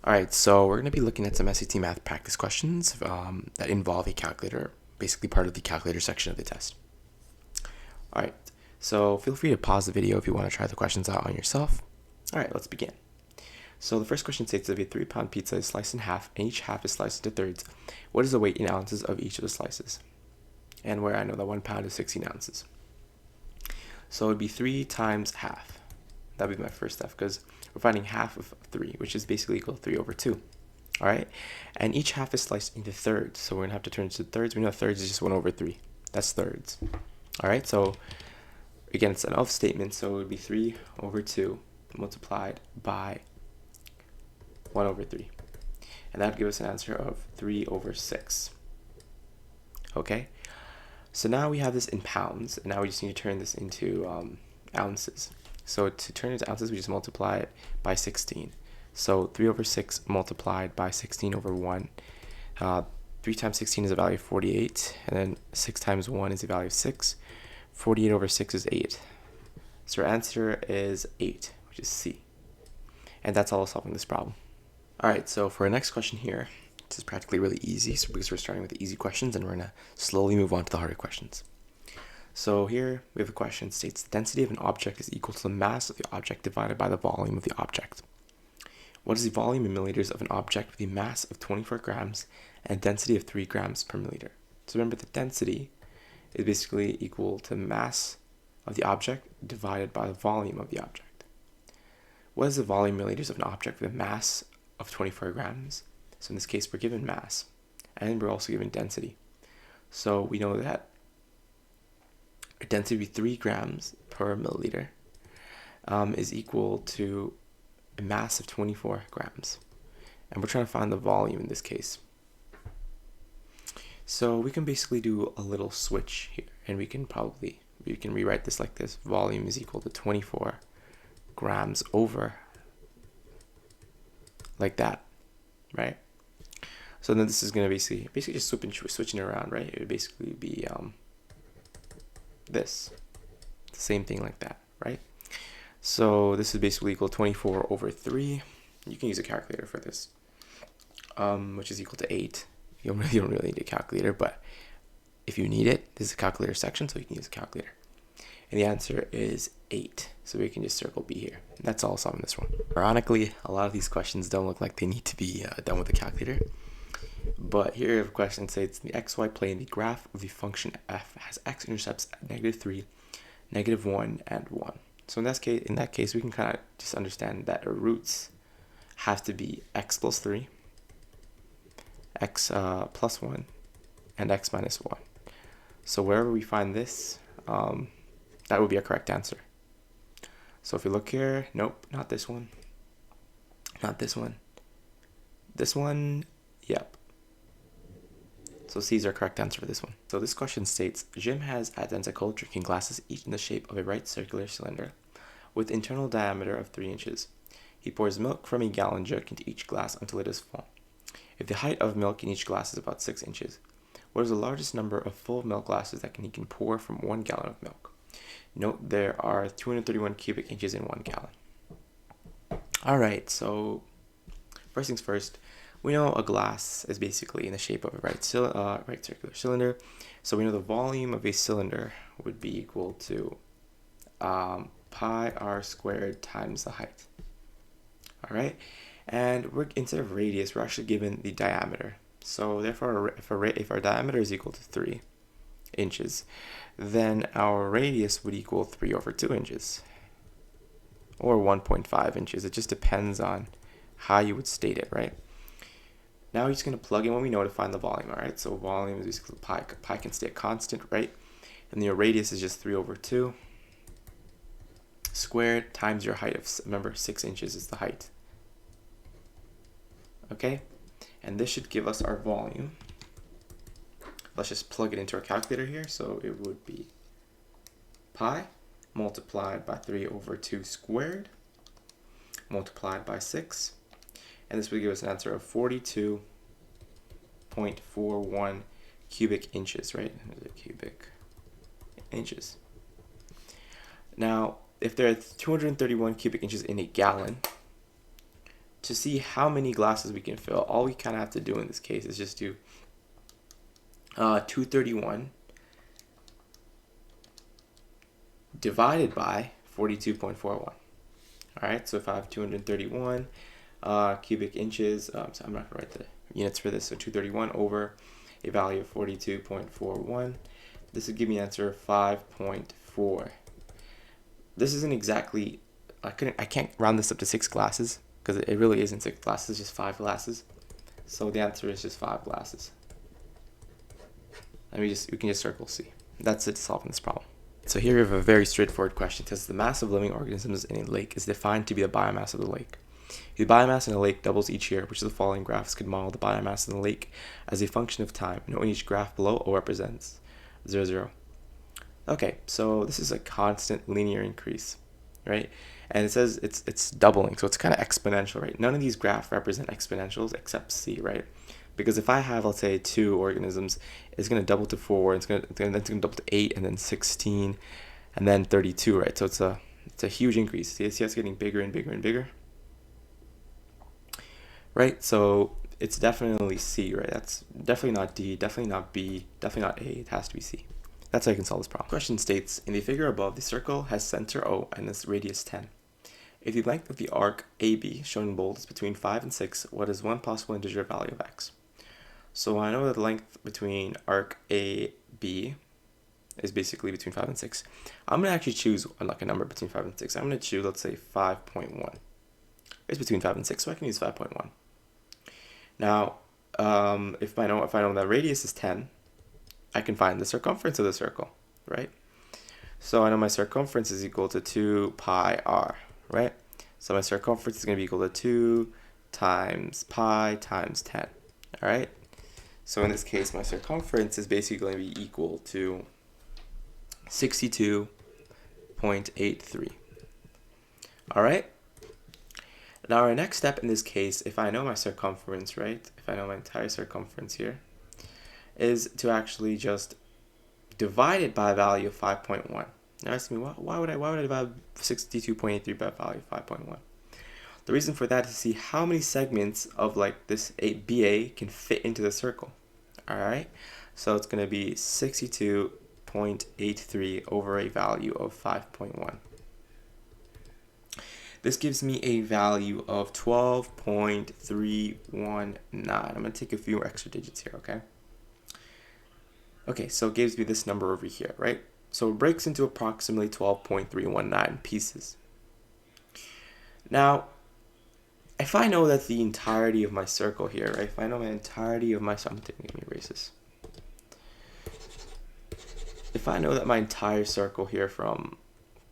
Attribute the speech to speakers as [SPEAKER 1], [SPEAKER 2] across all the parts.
[SPEAKER 1] All right, so we're going to be looking at some SAT math practice questions that involve a calculator, basically part of the calculator section of the test. All right, so feel free to pause the video if you want to try the questions out on yourself. All right, let's begin. So the first question states that if a 3-pound pizza is sliced in half and each half is sliced into thirds, what is the weight in ounces of each of the slices? And where I know that 1 pound is 16 ounces. So it would be 3 times half. That would be my first step because we're finding half of 3, which is basically equal to 3 over 2. All right, and each half is sliced into thirds, so we're going to have to turn it to thirds. We know thirds is just 1 over 3. That's thirds. All right, so again, it's an of statement, so it would be 3 over 2 multiplied by 1 over 3. And that would give us an answer of 3 over 6. Okay, so now we have this in pounds, and now we just need to turn this into ounces. So to turn it into ounces, we just multiply it by 16. So 3 over 6 multiplied by 16 over 1. 3 times 16 is a value of 48, and then 6 times 1 is a value of 6. 48 over 6 is 8. So our answer is 8, which is C. And that's all solving this problem. All right, so for our next question here, this is practically really easy, so because we're starting with the easy questions, and we're going to slowly move on to the harder questions. So here we have a question that states the density of an object is equal to the mass of the object divided by the volume of the object. What is the volume in milliliters of an object with a mass of 24 grams and a density of 3 grams per milliliter? So remember, the density is basically equal to mass of the object divided by the volume of the object. What is the volume in milliliters of an object with a mass of 24 grams? So in this case, we're given mass, and we're also given density. So we know that our density would be 3 grams per milliliter is equal to a mass of 24 grams. And we're trying to find the volume in this case. So we can basically do a little switch here, and we can rewrite this like this. Volume is equal to 24 grams over, like that, right? So then this is going to basically just switching it around, right? It would basically be this, the same thing like that, right? So this is basically equal to 24 over 3. You can use a calculator for this, which is equal to 8. You don't really need a calculator, but if you need it, this is a calculator section, so you can use a calculator. And the answer is 8. So we can just circle B here. And that's all solving this one. Ironically, a lot of these questions don't look like they need to be done with a calculator. But here we have a question that says in the xy plane, the graph of the function f has x-intercepts at -3, -1, and 1. So in that case, we can kind of just understand that our roots have to be x plus 3, x plus 1, and x minus 1. So wherever we find this, that would be a correct answer. So if we look here, nope, not this one. Not this one. This one, yep. So C is our correct answer for this one. So this question states, Jim has identical drinking glasses, each in the shape of a right circular cylinder with internal diameter of 3 inches. He pours milk from a gallon jug into each glass until it is full. If the height of milk in each glass is about 6 inches, what is the largest number of full milk glasses that he can pour from 1 gallon of milk? Note there are 231 cubic inches in 1 gallon. All right, so first things first, we know a glass is basically in the shape of a right circular cylinder. So we know the volume of a cylinder would be equal to pi r squared times the height. All right, and instead of radius, we're actually given the diameter. So therefore, if our diameter is equal to 3 inches, then our radius would equal 3 over 2 inches, or 1.5 inches. It just depends on how you would state it, right? Now we're just going to plug in what we know to find the volume, all right? So volume is basically pi. Pi can stay a constant, right? And your radius is just 3 over 2 squared times your height of, remember, 6 inches is the height. Okay? And this should give us our volume. Let's just plug it into our calculator here. So it would be pi multiplied by 3 over 2 squared multiplied by 6. And this would give us an answer of 42.41 cubic inches, right? Cubic inches. Now, if there are 231 cubic inches in a gallon, to see how many glasses we can fill, all we kind of have to do in this case is just do 231 divided by 42.41. All right, so if I have 231 cubic inches, so I'm not going to write the units for this, so 231 over a value of 42.41, this would give me an answer of 5.4. This isn't exactly, I can't round this up to 6 glasses, because it really isn't 6 glasses, it's just 5 glasses. So the answer is just 5 glasses. And we can just circle C. That's it, solving this problem. So here we have a very straightforward question. It says the mass of living organisms in a lake is defined to be the biomass of the lake. If the biomass in a lake doubles each year, which of the following graphs could model the biomass in the lake as a function of time? Note each graph below O represents 0, 0. Okay, so this is a constant linear increase, right? And it says it's doubling, so it's kind of exponential, right? None of these graphs represent exponentials except C, right? Because if I have, let's say, 2 organisms, it's going to double to 4, and then it's going to double to 8, and then 16, and then 32, right? So it's a huge increase. See, it's getting bigger and bigger and bigger, right? So it's definitely C, right? That's definitely not D, definitely not B, definitely not A. It has to be C. That's how you can solve this problem. Question states, in the figure above, the circle has center O and its radius 10. If the length of the arc AB, shown in bold, is between 5 and 6, what is one possible integer value of x? So I know that the length between arc AB is basically between 5 and 6. I'm going to actually choose like a number between 5 and 6. I'm going to choose, let's say, 5.1. It's between 5 and 6, so I can use 5.1. Now, if I know that radius is 10, I can find the circumference of the circle, right? So I know my circumference is equal to 2 pi r, right? So my circumference is going to be equal to 2 times pi times 10, all right? So in this case, my circumference is basically going to be equal to 62.83. All right? Now our next step in this case, if I know my circumference, right? If I know my entire circumference here, is to actually just divide it by a value of 5.1. Now ask me, why would I divide 62.83 by a value of 5.1? The reason for that is to see how many segments of like this BA can fit into the circle. All right, so it's going to be 62.83 over a value of 5.1. This gives me a value of 12.319. I'm going to take a few extra digits here, okay? Okay, so it gives me this number over here, right? So it breaks into approximately 12.319 pieces. Now, if I know that the entirety of my circle here, right? If I know my entirety of my, so I'm taking me erase this. If I know that my entire circle here from,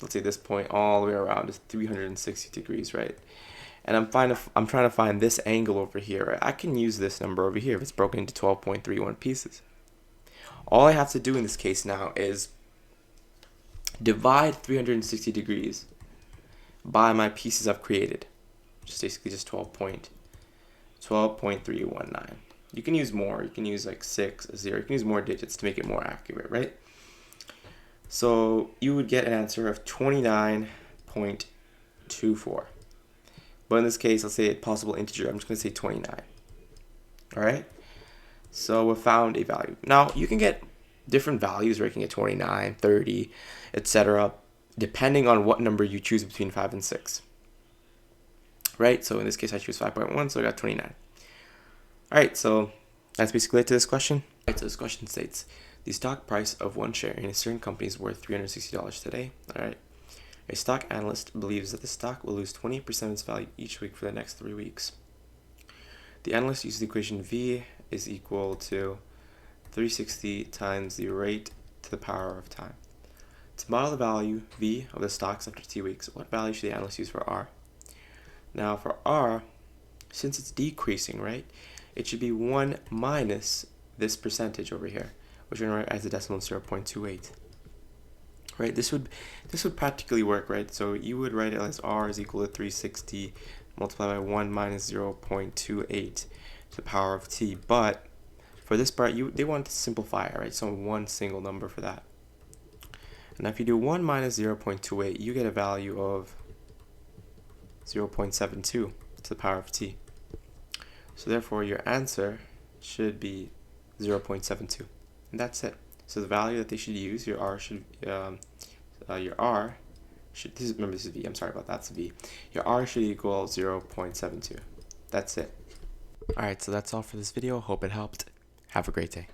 [SPEAKER 1] let's say this point all the way around is 360 degrees, right? And I'm trying to find this angle over here, right? I can use this number over here if it's broken into 12.31 pieces. All I have to do in this case now is divide 360 degrees by my pieces I've created. Just basically just 12.319. You can use more. You can use like 6, 0. You can use more digits to make it more accurate, right? So you would get an answer of 29.24. But in this case, let's say a possible integer. I'm just going to say 29. All right? So we found a value. Now, you can get different values, right? You can get 29, 30, etc., depending on what number you choose between 5 and 6. Right? So in this case, I choose 5.1, so I got 29. All right, so that's basically it to this question. All right, so this question states, the stock price of one share in a certain company is worth $360 today. All right. A stock analyst believes that the stock will lose 20% of its value each week for the next 3 weeks. The analyst uses the equation V is equal to 360 times the rate to the power of time. To model the value V of the stocks after 2 weeks, what value should the analyst use for R? Now for R, since it's decreasing, right, it should be 1 minus this percentage over here, which we're going to write as a decimal 0.28. Right, this would practically work, right? So you would write it as R is equal to 360 multiplied by 1 minus 0.28 to the power of t. But for this part, they want to simplify it, right? So one single number for that. And if you do 1 minus 0.28, you get a value of 0.72. to the power of t. So therefore your answer should be 0.72, and that's it. So the value that they should use, your r should remember this is v, I'm sorry about that, it's v. Your r should equal 0.72. That's it. Alright, so that's all for this video. Hope it helped. Have a great day.